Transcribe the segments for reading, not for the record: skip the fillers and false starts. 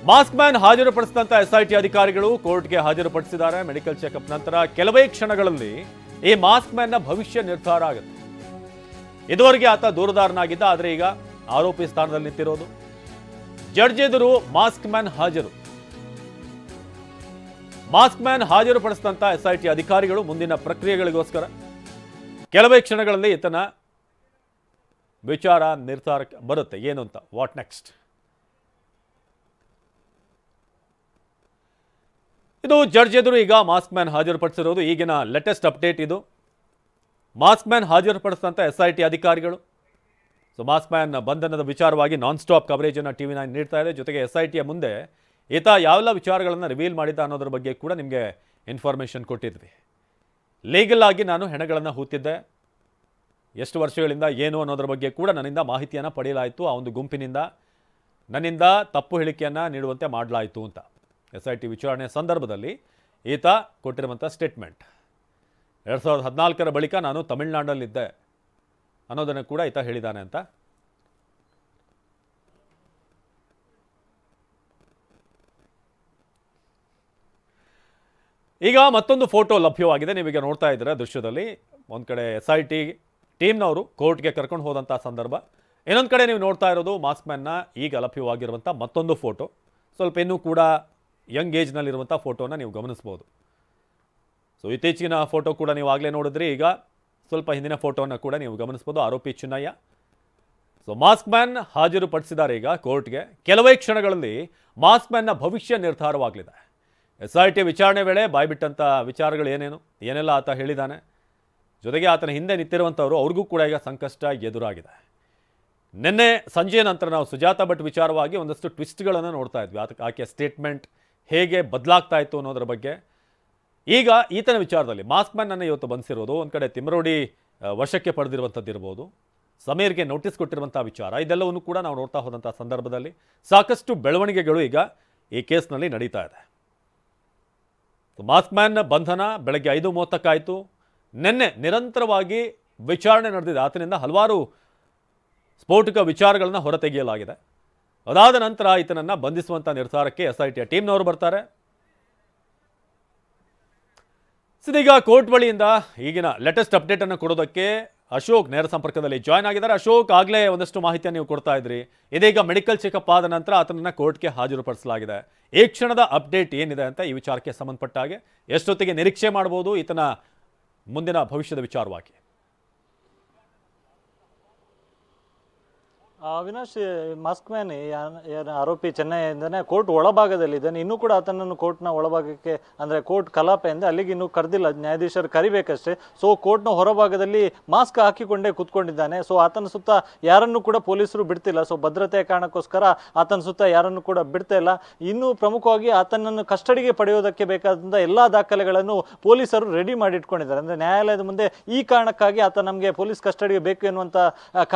Mask man ಹಾಜರುಪಡಿಸಿದಂತ SIT ಅಧಿಕಾರಿಗಳು ಕೋರ್ಟ್ಗೆ ಹಾಜರುಪಡಿಸಿದ್ದಾರೆ. Medical checkup ನಂತರ ಕೆಲವೇ ಕ್ಷಣಗಳಲ್ಲಿ ಈ ಮಾಸ್ಕ್ ಮ್ಯಾನ್ ನ ಭವಿಷ್ಯ ನಿರ್ಧಾರ ಆಗುತ್ತೆ. ಇದುವರೆಗೆ ಆತ ದೂರದಾರನಾಗಿದ್ದ, ಆದರೆ ಈಗ ಆರೋಪಿ ಸ್ಥಾನದಲ್ಲಿ ನಿಂತಿರೋದು. ಜಡ್ಜ್ ಎದುರು ಮಾಸ್ಕ್ ಮ್ಯಾನ್ ಹಾಜರು. ಮಾಸ್ಕ್ ಮ್ಯಾನ್ ಹಾಜರುಪಡಿಸಿದಂತ ಎಸ್ಐಟಿ ಅಧಿಕಾರಿಗಳು ಮುಂದಿನ ಪ್ರಕ್ರಿಯೆಗಳಿಗೋಸ್ಕರ ಕೆಲವೇ ಕ್ಷಣಗಳಲ್ಲಿ ಈತನ ವಿಚಾರ ನಿರ್ಧಾರಕ್ಕೆ ಬರುತ್ತೆ. ಏನು ಅಂತ, ವಾಟ್ ನೆಕ್ಸ್ಟ್? ಇದು ಜಡ್ಜ್ ಎದುರು ಈಗ ಮಾಸ್ಕ್ ಮ್ಯಾನ್ ಹಾಜರುಪಡಿಸಿರೋದು. ಈಗಿನ ಲೇಟೆಸ್ಟ್ ಅಪ್ಡೇಟ್ ಇದು. ಮಾಸ್ಕ್ ಮ್ಯಾನ್ ಹಾಜರುಪಡಿಸಿದಂಥ ಎಸ್ಐಟಿ ಅಧಿಕಾರಿಗಳು. ಸೊ ಮಾಸ್ಕ್ ಮ್ಯಾನ್ ಬಂಧನದ ವಿಚಾರವಾಗಿ ನಾನ್ ಸ್ಟಾಪ್ ಕವರೇಜನ್ನು TV9 ನೀಡ್ತಾ ಇದೆ. ಜೊತೆಗೆ ಎಸ್ಐಟಿಯ ಮುಂದೆ ಈತ ಯಾವೆಲ್ಲ ವಿಚಾರಗಳನ್ನು ರಿವೀಲ್ ಮಾಡಿದ ಅನ್ನೋದ್ರ ಬಗ್ಗೆ ಕೂಡ ನಿಮಗೆ ಇನ್ಫಾರ್ಮೇಷನ್ ಕೊಟ್ಟಿದ್ವಿ. ಲೀಗಲ್ ಆಗಿ ನಾನು ಹೆಣಗಳನ್ನು ಹೂತಿದ್ದೆ, ಎಷ್ಟು ವರ್ಷಗಳಿಂದ ಏನು ಅನ್ನೋದ್ರ ಬಗ್ಗೆ ಕೂಡ ನನ್ನಿಂದ ಮಾಹಿತಿಯನ್ನು ಪಡೆಯಲಾಯಿತು. ಆ ಒಂದು ಗುಂಪಿನಿಂದ ನನ್ನಿಂದ ತಪ್ಪು ಹೇಳಿಕೆಯನ್ನು ನೀಡುವಂತೆ ಮಾಡಲಾಯಿತು ಅಂತ ಎಸ್ಐಟಿ ವಿಚಾರಣೆ ಸಂದರ್ಭದಲ್ಲಿ ಈತ ಕೊಟ್ಟಿರುವಂಥ ಸ್ಟೇಟ್ಮೆಂಟ್. 2014 ಬಳಿಕ ನಾನು ತಮಿಳುನಾಡಲ್ಲಿದ್ದೆ ಅನ್ನೋದನ್ನು ಕೂಡ ಈತ ಹೇಳಿದ್ದಾನೆ ಅಂತ. ಈಗ ಮತ್ತೊಂದು ಫೋಟೋ ಲಭ್ಯವಾಗಿದೆ. ನೀವೀಗ ನೋಡ್ತಾ ಇದ್ದೀರಾ ದೃಶ್ಯದಲ್ಲಿ. ಒಂದು ಕಡೆ ಎಸ್ಐಟಿ ಟೀಮ್ನವರು ಕೋರ್ಟ್ಗೆ ಕರ್ಕೊಂಡು ಹೋದಂಥ ಸಂದರ್ಭ, ಇನ್ನೊಂದು ಕಡೆ ನೀವು ನೋಡ್ತಾ ಇರೋದು ಮಾಸ್ಕ್ ಮ್ಯಾನ್ನ ಈಗ ಲಭ್ಯವಾಗಿರುವಂಥ ಮತ್ತೊಂದು ಫೋಟೋ. ಸ್ವಲ್ಪ ಇನ್ನೂ ಕೂಡ ಯಂಗ್ ಏಜ್ನಲ್ಲಿರುವಂಥ ಫೋಟೋನ ನೀವು ಗಮನಿಸ್ಬೋದು. ಸೊ ಇತ್ತೀಚಿನ ಫೋಟೋ ಕೂಡ ನೀವು ಆಗಲೇ ನೋಡಿದ್ರಿ. ಈಗ ಸ್ವಲ್ಪ ಹಿಂದಿನ ಫೋಟೋನ ಕೂಡ ನೀವು ಗಮನಿಸ್ಬೋದು. ಆರೋಪಿ ಚಿನ್ನಯ್ಯ. ಸೊ ಮಾಸ್ಕ್ ಮ್ಯಾನ್ ಹಾಜರುಪಡಿಸಿದ್ದಾರೆ ಈಗ ಕೋರ್ಟ್ಗೆ. ಕೆಲವೇ ಕ್ಷಣಗಳಲ್ಲಿ ಮಾಸ್ಕ್ ಮ್ಯಾನ್ನ ಭವಿಷ್ಯ ನಿರ್ಧಾರವಾಗಲಿದೆ. ಎಸ್ಐಟಿ ವಿಚಾರಣೆ ವೇಳೆ ಬಾಯ್ಬಿಟ್ಟಂಥ ವಿಚಾರಗಳು ಏನೆಲ್ಲ ಆತ ಹೇಳಿದ್ದಾನೆ. ಜೊತೆಗೆ ಆತನ ಹಿಂದೆ ನಿಂತಿರುವಂಥವ್ರು, ಅವ್ರಿಗೂ ಕೂಡ ಈಗ ಸಂಕಷ್ಟ ಎದುರಾಗಿದೆ. ನಿನ್ನೆ ಸಂಜೆ ನಂತರ ನಾವು ಸುಜಾತಾ ಭಟ್ ವಿಚಾರವಾಗಿ ಒಂದಷ್ಟು ಟ್ವಿಸ್ಟ್ಗಳನ್ನು ನೋಡ್ತಾ ಇದ್ವಿ. ಆಕೆಯ ಸ್ಟೇಟ್ಮೆಂಟ್ ಹೇಗೆ ಬದಲಾಗ್ತಾ ಇತ್ತು ಅನ್ನೋದ್ರ ಬಗ್ಗೆ. ಈಗ ಈತನ ವಿಚಾರದಲ್ಲಿ ಮಾಸ್ಕ್ ಮ್ಯಾನನ್ನು ಇವತ್ತು ಬಂಧಿಸಿರೋದು, ಒಂದು ಕಡೆ ತಿಮ್ರೋಡಿ ವಶಕ್ಕೆ ಪಡೆದಿರುವಂಥದ್ದು ಇರ್ಬೋದು, ಸಮೀರ್ಗೆ ನೋಟಿಸ್ ಕೊಟ್ಟಿರುವಂಥ ವಿಚಾರ, ಇದೆಲ್ಲವನ್ನು ಕೂಡ ನಾವು ನೋಡ್ತಾ ಹೋದಂಥ ಸಂದರ್ಭದಲ್ಲಿ ಸಾಕಷ್ಟು ಬೆಳವಣಿಗೆಗಳು ಈಗ ಈ ಕೇಸ್ನಲ್ಲಿ ನಡೀತಾ ಇದೆ. ಮಾಸ್ಕ್ ಮ್ಯಾನ್ ಬಂಧನ ಬೆಳಗ್ಗೆ 5:30 ನಿನ್ನೆ ನಿರಂತರವಾಗಿ ವಿಚಾರಣೆ ನಡೆದಿದೆ. ಆತನಿಂದ ಹಲವಾರು ಸ್ಫೋಟಕ ವಿಚಾರಗಳನ್ನು ಹೊರತೆಗೆಯಲಾಗಿದೆ. ಅದಾದ ನಂತರ ಈತನನ್ನು ಬಂಧಿಸುವಂಥ ನಿರ್ಧಾರಕ್ಕೆ ಎಸ್ಐಟಿಯ ಟೀಮ್ನವರು ಬರ್ತಾರೆ. ಇದೀಗ ಕೋರ್ಟ್ ಬಳಿಯಿಂದ ಈಗಿನ ಲೇಟೆಸ್ಟ್ ಅಪ್ಡೇಟನ್ನು ಕೊಡೋದಕ್ಕೆ ಅಶೋಕ್ ನೇರ ಸಂಪರ್ಕದಲ್ಲಿ ಜಾಯ್ನ್ ಆಗಿದ್ದಾರೆ. ಅಶೋಕ್, ಆಗಲೇ ಒಂದಷ್ಟು ಮಾಹಿತಿಯನ್ನು ನೀವು ಕೊಡ್ತಾ ಇದ್ರಿ. ಇದೀಗ ಮೆಡಿಕಲ್ ಚೆಕಪ್ ಆದ ನಂತರ ಆತನನ್ನು ಕೋರ್ಟ್ಗೆ ಹಾಜರುಪಡಿಸಲಾಗಿದೆ. ಈ ಕ್ಷಣದ ಅಪ್ಡೇಟ್ ಏನಿದೆ ಅಂತ ಈ ವಿಚಾರಕ್ಕೆ ಸಂಬಂಧಪಟ್ಟ ಹಾಗೆ ಎಷ್ಟೊತ್ತಿಗೆ ನಿರೀಕ್ಷೆ ಮಾಡ್ಬೋದು ಈತನ ಮುಂದಿನ ಭವಿಷ್ಯದ ವಿಚಾರವಾಗಿ? ಅವಿನಾಶ್, ಮಾಸ್ಕ್ ಮ್ಯಾನ್ ಆರೋಪಿ ಚೆನ್ನೈಯಿಂದನೇ ಕೋರ್ಟ್ ಒಳಭಾಗದಲ್ಲಿದ್ದಾನೆ. ಇನ್ನೂ ಕೂಡ ಆತನನ್ನು ಕೋರ್ಟ್ನ ಒಳಭಾಗಕ್ಕೆ, ಅಂದರೆ ಕೋರ್ಟ್ ಕಲಾಪೆಯಿಂದ ಅಲ್ಲಿಗೆ ಇನ್ನೂ ಕರೆದಿಲ್ಲ, ನ್ಯಾಯಾಧೀಶರು ಕರಿಬೇಕಷ್ಟೇ. ಸೊ ಕೋರ್ಟ್ನ ಹೊರಭಾಗದಲ್ಲಿ ಮಾಸ್ಕ್ ಹಾಕಿಕೊಂಡೇ ಕೂತ್ಕೊಂಡಿದ್ದಾನೆ. ಸೊ ಆತನ ಸುತ್ತ ಯಾರನ್ನು ಕೂಡ ಪೊಲೀಸರು ಬಿಡ್ತಿಲ್ಲ. ಸೊ ಭದ್ರತೆಯ ಕಾರಣಕ್ಕೋಸ್ಕರ ಆತನ ಸುತ್ತ ಯಾರನ್ನು ಕೂಡ ಬಿಡ್ತಾ ಇಲ್ಲ. ಇನ್ನೂ ಪ್ರಮುಖವಾಗಿ ಆತನನ್ನು ಕಸ್ಟಡಿಗೆ ಪಡೆಯೋದಕ್ಕೆ ಬೇಕಾದಂಥ ಎಲ್ಲ ದಾಖಲೆಗಳನ್ನು ಪೊಲೀಸರು ರೆಡಿ ಮಾಡಿ ಇಟ್ಕೊಂಡಿದ್ದಾರೆ. ಅಂದರೆ ನ್ಯಾಯಾಲಯದ ಮುಂದೆ ಈ ಕಾರಣಕ್ಕಾಗಿ ಆತ ನಮಗೆ ಪೊಲೀಸ್ ಕಸ್ಟಡಿಗೆ ಬೇಕು ಎನ್ನುವಂಥ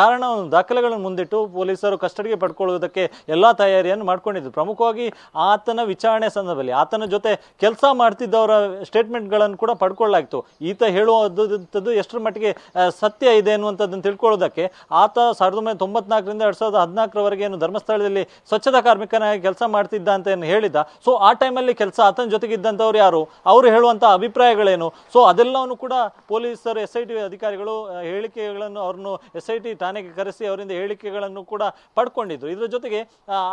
ಕಾರಣ ದಾಖಲೆಗಳನ್ನು ಮುಂದಿಟ್ಟು ಪೊಲೀಸರು ಕಸ್ಟಡಿಗೆ ಪಡ್ಕೊಳ್ಳುವುದಕ್ಕೆ ಎಲ್ಲ ತಯಾರಿಯನ್ನು ಮಾಡ್ಕೊಂಡಿದ್ರು. ಪ್ರಮುಖವಾಗಿ ಆತನ ವಿಚಾರಣೆ ಸಂದರ್ಭದಲ್ಲಿ ಆತನ ಜೊತೆ ಕೆಲಸ ಮಾಡ್ತಿದ್ದವರ ಸ್ಟೇಟ್ಮೆಂಟ್ಗಳನ್ನು ಕೂಡ ಪಡ್ಕೊಳ್ಳಾಗಿತ್ತು. ಈತ ಹೇಳುವಂಥದ್ದು ಎಷ್ಟರ ಮಟ್ಟಿಗೆ ಸತ್ಯ ಇದೆ ಅನ್ನುವಂಥದ್ದನ್ನು ತಿಳ್ಕೊಳ್ಳೋದಕ್ಕೆ ಆತ 1994ರಿಂದ 2014ರವರೆಗೆ ಏನು ಧರ್ಮಸ್ಥಳದಲ್ಲಿ ಸ್ವಚ್ಛತಾ ಕಾರ್ಮಿಕನಾಗಿ ಕೆಲಸ ಮಾಡ್ತಿದ್ದ ಅಂತ ಏನು ಹೇಳಿದ. ಸೊ ಆ ಟೈಮಲ್ಲಿ ಆತನ ಜೊತೆಗಿದ್ದಂಥವ್ರು ಯಾರು, ಅವರು ಹೇಳುವಂಥ ಅಭಿಪ್ರಾಯಗಳೇನು, ಸೊ ಅದೆಲ್ಲವನ್ನು ಕೂಡ ಪೊಲೀಸರು SIT ಅಧಿಕಾರಿಗಳು ಹೇಳಿಕೆಗಳನ್ನು ಅವ್ರನ್ನು SIT ಠಾಣೆಗೆ ಕರೆಸಿ ಅವರಿಂದ ಹೇಳಿಕೆಗಳನ್ನು ಕೂಡ ಪಡ್ಕೊಂಡಿದ್ರು. ಇದರ ಜೊತೆಗೆ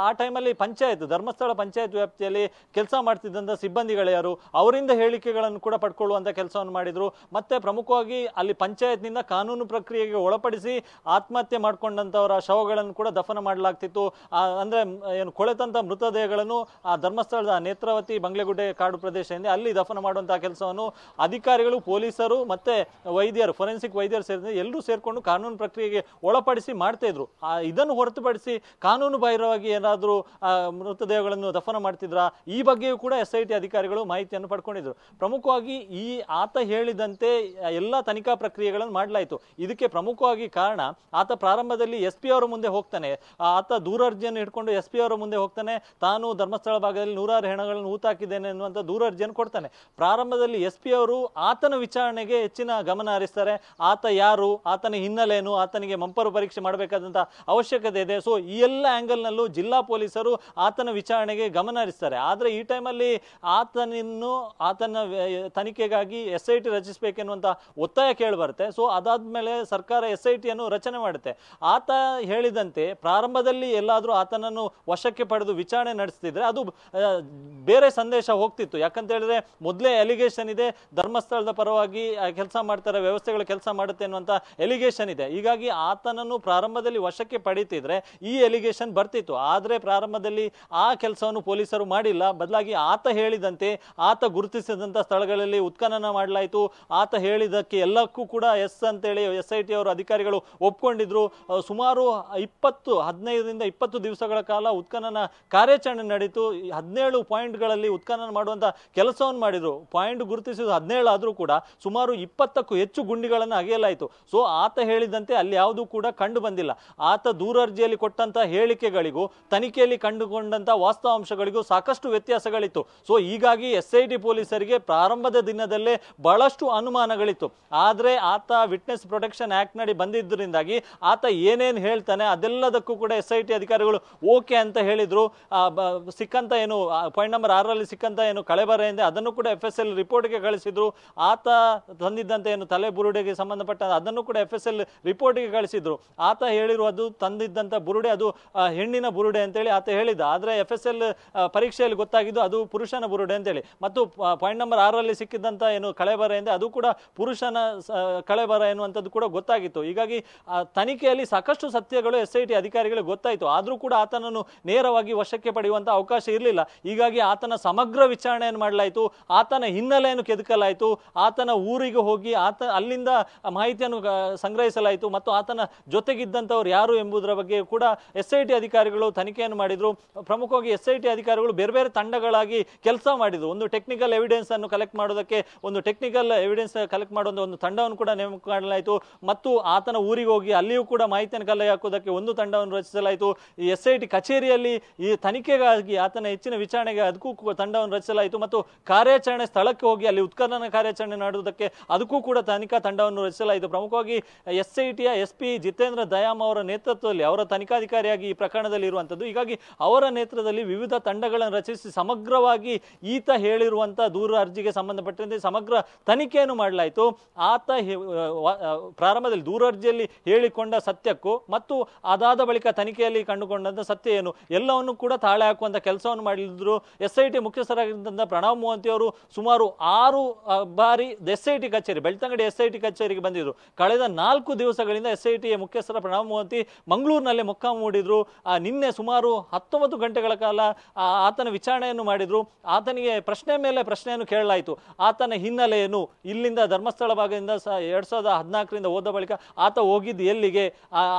ಆ ಟೈಮಲ್ಲಿ ಧರ್ಮಸ್ಥಳ ಪಂಚಾಯತ್ ವ್ಯಾಪ್ತಿಯಲ್ಲಿ ಕೆಲಸ ಮಾಡ್ತಿದ್ದಂಥ ಸಿಬ್ಬಂದಿಗಳು ಯಾರು, ಅವರಿಂದ ಹೇಳಿಕೆಗಳನ್ನು ಕೂಡ ಪಡ್ಕೊಳ್ಳುವಂಥ ಕೆಲಸವನ್ನು ಮಾಡಿದ್ರು. ಮತ್ತೆ ಪ್ರಮುಖವಾಗಿ ಅಲ್ಲಿ ಪಂಚಾಯತ್ನಿಂದ ಕಾನೂನು ಪ್ರಕ್ರಿಯೆಗೆ ಒಳಪಡಿಸಿ ಆತ್ಮಹತ್ಯೆ ಮಾಡ್ಕೊಂಡಂಥವರ ಶವಗಳನ್ನು ಕೂಡ ದಫನ ಮಾಡಲಾಗ್ತಿತ್ತು. ಅಂದ್ರೆ ಏನು ಕೊಳೆತಂತ ಮೃತದೇಹಗಳನ್ನು ಆ ಧರ್ಮಸ್ಥಳದ ನೇತ್ರಾವತಿ ಬಂಗ್ಲೆಗುಡ್ಡೆ ಕಾಡು ಪ್ರದೇಶದಿಂದ ಅಲ್ಲಿ ದಫನ ಮಾಡುವಂತಹ ಕೆಲಸವನ್ನು ಅಧಿಕಾರಿಗಳು, ಪೊಲೀಸರು ಮತ್ತೆ ವೈದ್ಯರು, ಫೊರೆನ್ಸಿಕ್ ವೈದ್ಯರು ಸೇರಿದಂತೆ ಎಲ್ಲರೂ ಸೇರ್ಕೊಂಡು ಕಾನೂನು ಪ್ರಕ್ರಿಯೆಗೆ ಒಳಪಡಿಸಿ ಮಾಡ್ತಾ ಇದ್ರು. ಇದನ್ನು ಹೊರತುಪಡಿಸಿ ಕಾನೂನು ಬಾಹಿರವಾಗಿ ಏನಾದರೂ ಮೃತದೇಹಗಳನ್ನು ದಫನ ಮಾಡ್ತಿದ್ರ, ಈ ಬಗ್ಗೆಯೂ ಕೂಡ SIT ಅಧಿಕಾರಿಗಳು ಮಾಹಿತಿಯನ್ನು ಪಡ್ಕೊಂಡಿದ್ರು. ಪ್ರಮುಖವಾಗಿ ಆತ ಹೇಳಿದಂತೆ ಎಲ್ಲ ತನಿಖಾ ಪ್ರಕ್ರಿಯೆಗಳನ್ನು ಮಾಡಲಾಯಿತು. ಇದಕ್ಕೆ ಪ್ರಮುಖವಾಗಿ ಕಾರಣ, ಆತ ಪ್ರಾರಂಭದಲ್ಲಿ SP ಅವರ ಮುಂದೆ ಹೋಗ್ತಾನೆ. ಆತ ದೂರರ್ಜಿಯನ್ನು ಹಿಡ್ಕೊಂಡು SP ಅವರ ಮುಂದೆ ಹೋಗ್ತಾನೆ. ತಾನು ಧರ್ಮಸ್ಥಳ ಭಾಗದಲ್ಲಿ 100 ಹೆಣಗಳನ್ನು ಹೂತಾಕಿದ್ದೇನೆ ಎನ್ನುವಂಥ ದೂರರ್ಜಿಯನ್ನು ಕೊಡ್ತಾನೆ. ಪ್ರಾರಂಭದಲ್ಲಿ SP ಅವರು ಆತನ ವಿಚಾರಣೆಗೆ ಹೆಚ್ಚಿನ ಗಮನ ಹರಿಸ್ತಾರೆ. ಆತ ಯಾರು, ಆತನ ಹಿನ್ನೆಲೆಯನ್ನು, ಆತನಿಗೆ ಮಂಪರು ಪರೀಕ್ಷೆ ಮಾಡಬೇಕಾದಂಥ ಅವಶ್ಯಕತೆ ಇದೆ. ಸೊ ಈ ಎಲ್ಲ ಆಂಗಲ್ನಲ್ಲೂ ಜಿಲ್ಲಾ ಪೊಲೀಸರು ಆತನ ವಿಚಾರಣೆಗೆ ಗಮನ ಹರಿಸ್ತಾರೆ. ಆದರೆ ಈ ಟೈಮಲ್ಲಿ ಆತನ ತನಿಖೆಗಾಗಿ SIT ರಚಿಸಬೇಕೆನ್ನುವಂಥ ಒತ್ತಾಯ ಕೇಳಿಬರುತ್ತೆ. ಸೊ ಅದಾದ್ಮೇಲೆ ಸರ್ಕಾರ SIT ಅನ್ನು ರಚನೆ ಮಾಡುತ್ತೆ. ಆತ ಹೇಳಿದಂತೆ ಪ್ರಾರಂಭದಲ್ಲಿ ಎಲ್ಲಾದರೂ ಆತನನ್ನು ವಶಕ್ಕೆ ಪಡೆದು ವಿಚಾರಣೆ ನಡೆಸ್ತಿದ್ರೆ ಅದು ಬೇರೆ ಸಂದೇಶ ಹೋಗ್ತಿತ್ತು. ಯಾಕಂತ ಹೇಳಿದ್ರೆ ಮೊದಲೇ ಎಲಿಗೇಷನ್ ಇದೆ, ಧರ್ಮಸ್ಥಳದ ಪರವಾಗಿ ಕೆಲಸ ಮಾಡ್ತಾರೆ, ವ್ಯವಸ್ಥೆಗಳು ಕೆಲಸ ಮಾಡುತ್ತೆ ಅನ್ನುವಂಥ ಎಲಿಗೇಷನ್ ಇದೆ. ಹೀಗಾಗಿ ಆತನನ್ನು ಪ್ರಾರಂಭದಲ್ಲಿ ವಶಕ್ಕೆ ಪಡೀತಿದ್ರೆ ಈ ಎಲಿಗೇಷನ್ ಬರ್ತಿತ್ತು. ಆದರೆ ಪ್ರಾರಂಭದಲ್ಲಿ ಆ ಕೆಲಸವನ್ನು ಪೊಲೀಸರು ಮಾಡಿಲ್ಲ. ಬದಲಾಗಿ ಆತ ಹೇಳಿದಂತೆ ಆತ ಗುರುತಿಸಿದಂಥ ಸ್ಥಳಗಳಲ್ಲಿ ಉತ್ಖನನ ಮಾಡಲಾಯಿತು. ಆತ ಹೇಳಿದಕ್ಕೆ ಎಲ್ಲಕ್ಕೂ ಕೂಡ ಎಸ್ ಅಂತೇಳಿ SIT ಅವರ ಅಧಿಕಾರಿಗಳು ಒಪ್ಕೊಂಡಿದ್ರು. ಸುಮಾರು 15ರಿಂದ 20 ದಿವಸಗಳ ಕಾಲ ಉತ್ಖನನ ಕಾರ್ಯಾಚರಣೆ ನಡೀತು. 17 ಪಾಯಿಂಟ್ಗಳಲ್ಲಿ ಉತ್ಖನನ ಮಾಡುವಂತ ಕೆಲಸವನ್ನು ಮಾಡಿದ್ರು. ಪಾಯಿಂಟ್ ಗುರುತಿಸಿದ 17 ಆದರೂ ಕೂಡ ಸುಮಾರು 20ಕ್ಕೂ ಹೆಚ್ಚು ಗುಂಡಿಗಳನ್ನು ಅಗೆಯಲಾಯಿತು. ಸೊ ಆತ ಹೇಳಿದಂತೆ ಅಲ್ಲಿ ಯಾವುದೂ ಕೂಡ ಕಂಡು ಬಂದಿಲ್ಲ. ಆತ ದೂರರ್ಜಿಯಲ್ಲಿ ಕೊಟ್ಟಂತ ಹೇಳಿಕೆಗಳಿಗೂ ತನಿಖೆಯಲ್ಲಿ ಕಂಡುಕೊಂಡಂತ ವಾಸ್ತವಾಂಶಗಳಿಗೂ ಸಾಕಷ್ಟು ವ್ಯತ್ಯಾಸಗಳಿತ್ತು. ಸೊ ಹೀಗಾಗಿ SIT ಪೊಲೀಸರಿಗೆ ಪ್ರಾರಂಭದ ದಿನದಲ್ಲೇ ಬಹಳಷ್ಟು ಅನುಮಾನಗಳಿತ್ತು. ಆದ್ರೆ ಆತ ವಿಟ್ನೆಸ್ ಪ್ರೊಟೆಕ್ಷನ್ ಆಕ್ಟ್ ನಡಿ ಬಂದಿದ್ದರಿಂದಾಗಿ ಆತ ಏನೇನು ಹೇಳ್ತಾನೆ ಅದೆಲ್ಲದಕ್ಕೂ ಕೂಡ SIT ಅಧಿಕಾರಿಗಳು ಓಕೆ ಅಂತ ಹೇಳಿದ್ರು. ಸಿಕ್ಕಂತ ಏನು ಪಾಯಿಂಟ್ ನಂಬರ್ 6ರಲ್ಲಿ ಸಿಕ್ಕಂತ ಏನು ಕಳೆಬರ ಇದೆ ಅದನ್ನು ಕೂಡ FSL ರಿಪೋರ್ಟ್ಗೆ ಕಳಿಸಿದ್ರು. ಆತ ತಂದಿದ್ದಂತೆ ಏನು ತಲೆ ಬುರುಡೆಗೆ ಸಂಬಂಧಪಟ್ಟ ಅದನ್ನು ಕೂಡ FSL ರಿಪೋರ್ಟ್ಗೆ ಕಳಿಸಿದ್ರು. ಆತ ಹೇಳಿರುವುದು ತಂದಿದ್ದಂತ ಬುರುಡೆ ಅದು ಹೆಣ್ಣಿನ ಬುರುಡೆ ಅಂತೇಳಿ ಆತ ಹೇಳಿದ. ಆದ್ರೆ FSL ಪರೀಕ್ಷೆಯಲ್ಲಿ ಗೊತ್ತಾಗಿದ್ದು ಅದು ಪುರುಷನ ಬುರುಡೆ ಅಂತೇಳಿ. ಮತ್ತು ಪಾಯಿಂಟ್ ನಂಬರ್ 6ರಲ್ಲಿ ಸಿಕ್ಕಿದ್ದಂತ ಏನು ಕಳೆಬರ ಇದೆ ಅದು ಕೂಡ ಪುರುಷನ ಕಳೆಬರ ಎನ್ನುವಂಥದ್ದು ಕೂಡ ಗೊತ್ತಾಗಿತ್ತು. ಹೀಗಾಗಿ ತನಿಖೆಯಲ್ಲಿ ಸಾಕಷ್ಟು ಸತ್ಯಗಳು SIT ಅಧಿಕಾರಿಗಳಿಗೆ ಗೊತ್ತಾಯಿತು. ಆದರೂ ಕೂಡ ಆತನನ್ನು ನೇರವಾಗಿ ವಶಕ್ಕೆ ಪಡೆಯುವಂತ ಅವಕಾಶ ಇರಲಿಲ್ಲ. ಹೀಗಾಗಿ ಆತನ ಸಮಗ್ರ ವಿಚಾರಣೆಯನ್ನು ಮಾಡಲಾಯಿತು. ಆತನ ಹಿನ್ನೆಲೆಯನ್ನು ಕೆದಕಲಾಯಿತು. ಆತನ ಊರಿಗೆ ಹೋಗಿ ಅಲ್ಲಿಂದ ಮಾಹಿತಿಯನ್ನು ಸಂಗ್ರಹಿಸಲಾಯಿತು. ಮತ್ತು ಆತನ ಜೊತೆಗಿದ್ದಂಥವ್ರು ಯಾರು ಎಂಬುದರ ಬಗ್ಗೆ ಕೂಡ SIT ಅಧಿಕಾರಿಗಳು ತನಿಖೆಯನ್ನು ಮಾಡಿದ್ರು. ಪ್ರಮುಖವಾಗಿ SIT ಅಧಿಕಾರಿಗಳು ಬೇರೆ ಬೇರೆ ತಂಡಗಳಾಗಿ ಕೆಲಸ ಮಾಡಿದ್ರು. ಒಂದು ಟೆಕ್ನಿಕಲ್ ಎವಿಡೆನ್ಸ್ ಅನ್ನು ಕಲೆಕ್ಟ್ ಮಾಡೋದಕ್ಕೆ ಒಂದು ಟೆಕ್ನಿಕಲ್ ಎವಿಡೆನ್ಸ್ ಕಲೆಕ್ಟ್ ಮಾಡುವಂತ ಒಂದು ತಂಡವನ್ನು ಕೂಡ ನೇಮಕ ಮಾಡಲಾಯಿತು. ಮತ್ತು ಆತನ ಊರಿಗೆ ಹೋಗಿ ಅಲ್ಲಿಯೂ ಕೂಡ ಮಾಹಿತಿಯನ್ನು ಕಲೆ ಹಾಕೋದಕ್ಕೆ ಒಂದು ತಂಡವನ್ನು ರಚಿಸಲಾಯಿತು. ಈ SIT ಕಚೇರಿಯಲ್ಲಿ ಈ ತನಿಖೆಗಾಗಿ ಆತನ ಹೆಚ್ಚಿನ ವಿಚಾರಣೆಗೆ ಅದಕ್ಕೂ ತಂಡವನ್ನು ರಚಿಸಲಾಯಿತು. ಮತ್ತು ಕಾರ್ಯಾಚರಣೆ ಸ್ಥಳಕ್ಕೆ ಹೋಗಿ ಅಲ್ಲಿ ಉತ್ಖನನ ಕಾರ್ಯಾಚರಣೆ ಮಾಡುವುದಕ್ಕೆ ಅದಕ್ಕೂ ಕೂಡ ತನಿಖಾ ತಂಡವನ್ನು ರಚಿಸಲಾಯಿತು. ಪ್ರಮುಖವಾಗಿ SITಯ SP ಜಿತೇಂದ್ರ ದಯಾಮ್ ಅವರ ನೇತೃತ್ವದಲ್ಲಿ ಅವರ ತನಿಖಾಧಿಕಾರಿಯಾಗಿ ಈ ಪ್ರಕರಣದಲ್ಲಿ ಇರುವಂತದ್ದು. ಹೀಗಾಗಿ ಅವರ ನೇತೃತ್ವದಲ್ಲಿ ವಿವಿಧ ತಂಡಗಳನ್ನು ರಚಿಸಿ ಸಮಗ್ರವಾಗಿ ಈತ ಹೇಳಿರುವಂತಹ ದೂರ ಅರ್ಜಿಗೆ ಸಂಬಂಧಪಟ್ಟಂತೆ ಸಮಗ್ರ ತನಿಖೆಯನ್ನು ಮಾಡಲಾಯಿತು. ಆತ ಪ್ರಾರಂಭದಲ್ಲಿ ದೂರ ಅರ್ಜಿಯಲ್ಲಿ ಹೇಳಿಕೊಂಡ ಸತ್ಯಕ್ಕೂ ಮತ್ತು ಅದಾದ ಬಳಿಕ ತನಿಖೆಯಲ್ಲಿ ಕಂಡುಕೊಂಡಂತ ಸತ್ಯ ಏನು ಎಲ್ಲವನ್ನು ಕೂಡ ತಾಳೆ ಹಾಕುವಂತ ಕೆಲಸವನ್ನು ಮಾಡಿದ್ರು. SIT ಮುಖ್ಯಸ್ಥರಾಗಿದ್ದಂತ ಪ್ರಣವ್ ಮೋಹಂತಿ ಅವರು ಸುಮಾರು 6 ಬಾರಿ SIT ಕಚೇರಿ ಬೆಳ್ತಂಗಡಿ SIT ಕಚೇರಿಗೆ ಬಂದಿದ್ರು. ಕಳೆದ 4 ದಿವಸಗಳಿಂದ SIT ಮುಖ್ಯಸ್ಥರ ಪ್ರಣವ್ ಮೋಹಂತಿ ಮಂಗಳೂರಿನಲ್ಲಿ ಮೊಕ್ಕಾಂ ಹೂಡಿದ್ರು. ನಿನ್ನೆ ಸುಮಾರು 19 ಗಂಟೆಗಳ ಕಾಲ ಆತನ ವಿಚಾರಣೆಯನ್ನು ಮಾಡಿದ್ರು. ಆತನಿಗೆ ಪ್ರಶ್ನೆ ಮೇಲೆ ಪ್ರಶ್ನೆಯನ್ನು ಕೇಳಲಾಯಿತು. ಆತನ ಹಿನ್ನೆಲೆ ಏನು, ಇಲ್ಲಿಂದ ಧರ್ಮಸ್ಥಳ ಭಾಗದಿಂದ 2014ರಿಂದ ಹೋದ ಬಳಿಕ ಆತ ಹೋಗಿದ್ದು ಎಲ್ಲಿಗೆ,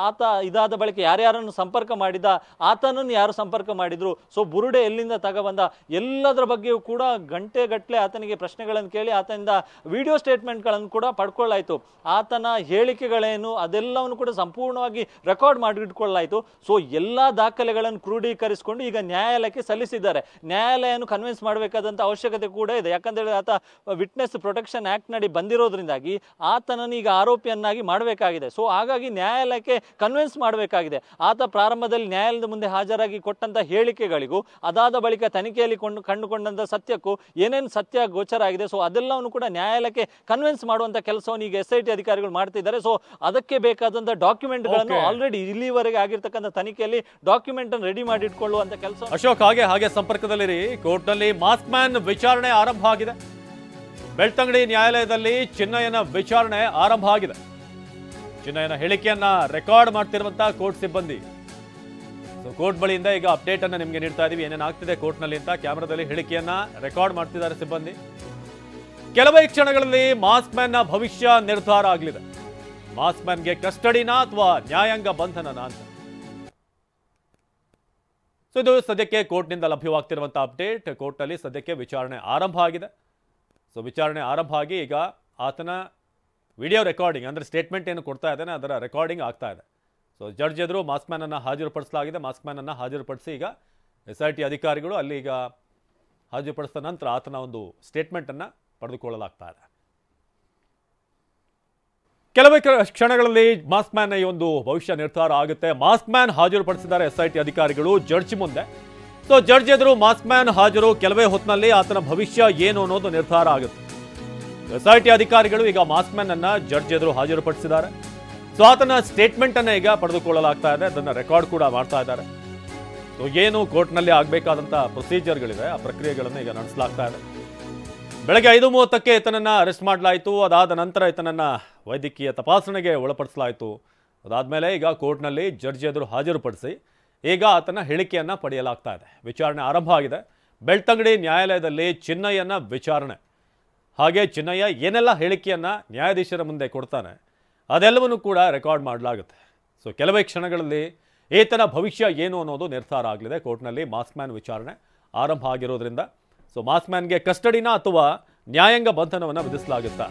ಆತ ಇದಾದ ಬಳಿಕ ಯಾರ್ಯಾರನ್ನು ಸಂಪರ್ಕ ಮಾಡಿದ, ಆತನನ್ನು ಯಾರು ಸಂಪರ್ಕ ಮಾಡಿದ್ರು, ಸೊ ಬುರುಡೆ ಎಲ್ಲಿಂದ ತಗೊಬಂದ, ಎಲ್ಲದರ ಬಗ್ಗೆಯೂ ಕೂಡ ಗಂಟೆಗಟ್ಟಲೆ ಆತನಿಗೆ ಪ್ರಶ್ನೆಗಳನ್ನು ಕೇಳಿ ಆತನಿಂದ ವಿಡಿಯೋ ಸ್ಟೇಟ್ಮೆಂಟ್ಗಳನ್ನು ಕೂಡ ಪಡ್ಕೊಳ್ಳಾಯಿತು. ಆತನ ಹೇಳಿಕೆಗಳೇನು ಅದೆಲ್ಲವನ್ನು ಕೂಡ ಸಂಪೂರ್ಣವಾಗಿ ರೆಕಾರ್ಡ್ ಮಾಡಿಟ್ಕೊಳ್ಳಾಯಿತು. ಸೊ ಎಲ್ಲಾ ದಾಖಲೆಗಳನ್ನು ಕ್ರೋಢೀಕರಿಸಿಕೊಂಡು ಈಗ ನ್ಯಾಯಾಲಯಕ್ಕೆ ಸಲ್ಲಿಸಿದ್ದಾರೆ. ನ್ಯಾಯಾಲಯವನ್ನು ಕನ್ವಿನ್ಸ್ ಮಾಡಬೇಕಾದಂತ ಅವಶ್ಯಕತೆ ಕೂಡ ಇದೆ. ಯಾಕಂದ್ರೆ ಆತ ವಿಟ್ನೆಸ್ ಪ್ರೊಟೆಕ್ಷನ್ ಆಕ್ಟ್ ನಡಿ ಬಂದಿರೋದ್ರಿಂದಾಗಿ ಆತನನ್ನು ಈಗ ಆರೋಪಿಯನ್ನಾಗಿ ಮಾಡಬೇಕಾಗಿದೆ. ಸೊ ಹಾಗಾಗಿ ನ್ಯಾಯಾಲಯಕ್ಕೆ ಕನ್ವಿನ್ಸ್ ಮಾಡಬೇಕಾಗಿದೆ. ಆತ ಪ್ರಾರಂಭದಲ್ಲಿ ನ್ಯಾಯಾಲಯದ ಮುಂದೆ ಹಾಜರಾಗಿ ಕೊಟ್ಟಂತ ಹೇಳಿಕೆಗಳಿಗೂ ಅದಾದ ಬಳಿಕ ತನಿಖೆಯಲ್ಲಿ ಕಂಡುಕೊಂಡಂತ ಸತ್ಯಕ್ಕೂ ಏನೇನು ಸತ್ಯ ಗೋಚರ ಆಗಿದೆ ಸೊ ಅದೆಲ್ಲವನ್ನು ಕೂಡ ನ್ಯಾಯಾಲಯಕ್ಕೆ ಕನ್ವಿನ್ಸ್ ಮಾಡುವಂತ ಕೆಲಸವನ್ನು ಈಗ SIT ಅಧಿಕಾರಿಗಳು ಮಾಡ್ತಿದ್ದಾರೆ. ಸೊ ಅದಕ್ಕೆ ಬೇಕಾದಂತ ಡಾಕ್ಯುಮೆಂಟ್ಗಳನ್ನು ಆಲ್ರೆಡಿ ಇಲ್ಲಿವರೆಗೆ ಆಗಿರ್ತಕ್ಕಂಥ ತನಿಖೆಯಲ್ಲಿ ಡಾಕ್ಯುಮೆಂಟ್ ಅನ್ನು ರೆಡಿ ಮಾಡಿ ಇಟ್ಕೊಳ್ಳುವಂತ ಕೆಲಸ. ಅಶೋಕ್ ಹಾಗೆ ಸಂಪರ್ಕದಲ್ಲಿರಿ. ಕೋರ್ಟ್ನಲ್ಲಿ ಮಾಸ್ಕ್ ಮ್ಯಾನ್ ವಿಚಾರಣೆ ಆರಂಭ ಆಗಿದೆ. ಬೆಳ್ತಂಗಡಿ ನ್ಯಾಯಾಲಯದಲ್ಲಿ ಚಿನ್ನಯ್ಯನ ವಿಚಾರಣೆ ಆರಂಭ ಆಗಿದೆ. ಚಿನ್ನಯ್ಯನ ಹೇಳಿಕೆಯನ್ನ ರೆಕಾರ್ಡ್ ಮಾಡ್ತಿರುವಂತಹ ಕೋರ್ಟ್ ಸಿಬ್ಬಂದಿ. ಸೊ ಕೋರ್ಟ್ ಬಳಿಯಿಂದ ಈಗ ಅಪ್ಡೇಟ್ ಅನ್ನ ನಿಮಗೆ ನೀಡ್ತಾ ಇದೀವಿ, ಏನೇನು ಆಗ್ತಿದೆ ಕೋರ್ಟ್ ನಲ್ಲಿ ಅಂತ. ಕ್ಯಾಮೆರಾದಲ್ಲಿ ಹೇಳಿಕೆಯನ್ನ ರೆಕಾರ್ಡ್ ಮಾಡ್ತಿದ್ದಾರೆ ಸಿಬ್ಬಂದಿ. ಕೆಲವೇ ಕ್ಷಣಗಳಲ್ಲಿ ಮಾಸ್ಕ್ ಮ್ಯಾನ್ ನ ಭವಿಷ್ಯ ನಿರ್ಧಾರ ಆಗಲಿದೆ. ಮಾಸ್ಕ್ ಮ್ಯಾನ್ಗೆ ಕಸ್ಟಡಿನಾ ಅಥವಾ ನ್ಯಾಯಾಂಗ ಬಂಧನನಾ ಅಂತ. ಸೊ ಇದು ಸದ್ಯಕ್ಕೆ ಕೋರ್ಟ್ನಿಂದ ಲಭ್ಯವಾಗ್ತಿರುವಂತಹ ಅಪ್ಡೇಟ್. ಕೋರ್ಟ್ನಲ್ಲಿ ಸದ್ಯಕ್ಕೆ ವಿಚಾರಣೆ ಆರಂಭ ಆಗಿದೆ. ಸೊ ವಿಚಾರಣೆ ಆರಂಭ ಆಗಿ ಈಗ ಆತನ ವಿಡಿಯೋ ರೆಕಾರ್ಡಿಂಗ್ ಅಂದರೆ ಸ್ಟೇಟ್ಮೆಂಟ್ ಏನು ಕೊಡ್ತಾ ಇದ್ದಾನೆ ಅದರ ರೆಕಾರ್ಡಿಂಗ್ ಆಗ್ತಾ ಇದೆ. ಸೊ ಜಡ್ಜ್ ಎದುರು ಮಾಸ್ಕ್ ಮ್ಯಾನ್ ಅನ್ನು ಹಾಜರುಪಡಿಸಲಾಗಿದೆ. ಮಾಸ್ಕ್ ಮ್ಯಾನ್ ಅನ್ನು ಹಾಜರುಪಡಿಸಿ ಈಗ SIT ಅಧಿಕಾರಿಗಳು ಅಲ್ಲಿ ಈಗ ಹಾಜರುಪಡಿಸಿದ ನಂತರ ಆತನ ಒಂದು ಸ್ಟೇಟ್ಮೆಂಟ್ ಅನ್ನು ಪಡೆದುಕೊಳ್ಳಲಾಗ್ತಾ ಇದೆ. ಕೆಲವೇ ಕ್ಷಣಗಳಲ್ಲಿ ಮಾಸ್ಕ್ ಮ್ಯಾನ್ ಈ ಒಂದು ಭವಿಷ್ಯ ನಿರ್ಧಾರ ಆಗುತ್ತೆ. ಮಾಸ್ಕ್ ಮ್ಯಾನ್ ಹಾಜರುಪಡಿಸಿದ್ದಾರೆ SIT ಅಧಿಕಾರಿಗಳು ಜಡ್ಜ್ ಮುಂದೆ. ಸೊ ಜಡ್ಜ್ ಎದುರು ಮಾಸ್ಕ್ ಮ್ಯಾನ್ ಹಾಜರು. ಕೆಲವೇ ಹೊತ್ತಿನಲ್ಲಿ ಆತನ ಭವಿಷ್ಯ ಏನು ಅನ್ನೋದು ನಿರ್ಧಾರ ಆಗುತ್ತೆ. SIT ಅಧಿಕಾರಿಗಳು ಈಗ ಮಾಸ್ಕ್ ಮ್ಯಾನ್ ಅನ್ನ ಜಡ್ಜ್ ಎದುರು ಹಾಜರುಪಡಿಸಿದ್ದಾರೆ. ಸೊ ಆತನ ಸ್ಟೇಟ್ಮೆಂಟ್ ಅನ್ನ ಈಗ ಪಡೆದುಕೊಳ್ಳಲಾಗ್ತಾ ಇದೆ. ಅದನ್ನ ರೆಕಾರ್ಡ್ ಕೂಡ ಮಾಡ್ತಾ ಇದ್ದಾರೆ. ಸೊ ಏನು ಕೋರ್ಟ್ನಲ್ಲಿ ಆಗಬೇಕಾದಂಥ ಪ್ರೊಸೀಜರ್ಗಳಿವೆ, ಆ ಪ್ರಕ್ರಿಯೆಗಳನ್ನು ಈಗ ನಡೆಸಲಾಗ್ತಾ ಇದೆ. ಬೆಳಗ್ಗೆ 5:30ಕ್ಕೆ ಈತನನ್ನು ಅರೆಸ್ಟ್ ಮಾಡಲಾಯಿತು. ಅದಾದ ನಂತರ ಈತನನ್ನು ವೈದ್ಯಕೀಯ ತಪಾಸಣೆಗೆ ಒಳಪಡಿಸಲಾಯಿತು. ಅದಾದಮೇಲೆ ಈಗ ಕೋರ್ಟ್ನಲ್ಲಿ ಜಡ್ಜ್ ಎದುರು ಹಾಜರುಪಡಿಸಿ ಈಗ ಆತನ ಹೇಳಿಕೆಯನ್ನು ಪಡೆಯಲಾಗ್ತಾ ಇದೆ. ವಿಚಾರಣೆ ಆರಂಭ ಆಗಿದೆ. ಬೆಳ್ತಂಗಡಿ ನ್ಯಾಯಾಲಯದಲ್ಲಿ ಚಿನ್ನಯ್ಯನ ವಿಚಾರಣೆ. ಹಾಗೆ ಚಿನ್ನಯ್ಯ ಏನೆಲ್ಲ ಹೇಳಿಕೆಯನ್ನು ನ್ಯಾಯಾಧೀಶರ ಮುಂದೆ ಕೊಡ್ತಾನೆ ಅದೆಲ್ಲವನ್ನೂ ಕೂಡ ರೆಕಾರ್ಡ್ ಮಾಡಲಾಗುತ್ತೆ. ಸೊ ಕೆಲವೇ ಕ್ಷಣಗಳಲ್ಲಿ ಈತನ ಭವಿಷ್ಯ ಏನು ಅನ್ನೋದು ನಿರ್ಧಾರ ಆಗಲಿದೆ. ಕೋರ್ಟ್ನಲ್ಲಿ ಮಾಸ್ಕ್ ಮ್ಯಾನ್ ವಿಚಾರಣೆ ಆರಂಭ ಆಗಿರೋದ್ರಿಂದ ಸೊ ಮಾಸ್ಕ್ ಮ್ಯಾನ್ಗೆ ಕಸ್ಟಡಿನ ಅಥವಾ ನ್ಯಾಯಾಂಗ ಬಂಧನವನ್ನು ವಿಧಿಸಲಾಗುತ್ತಾ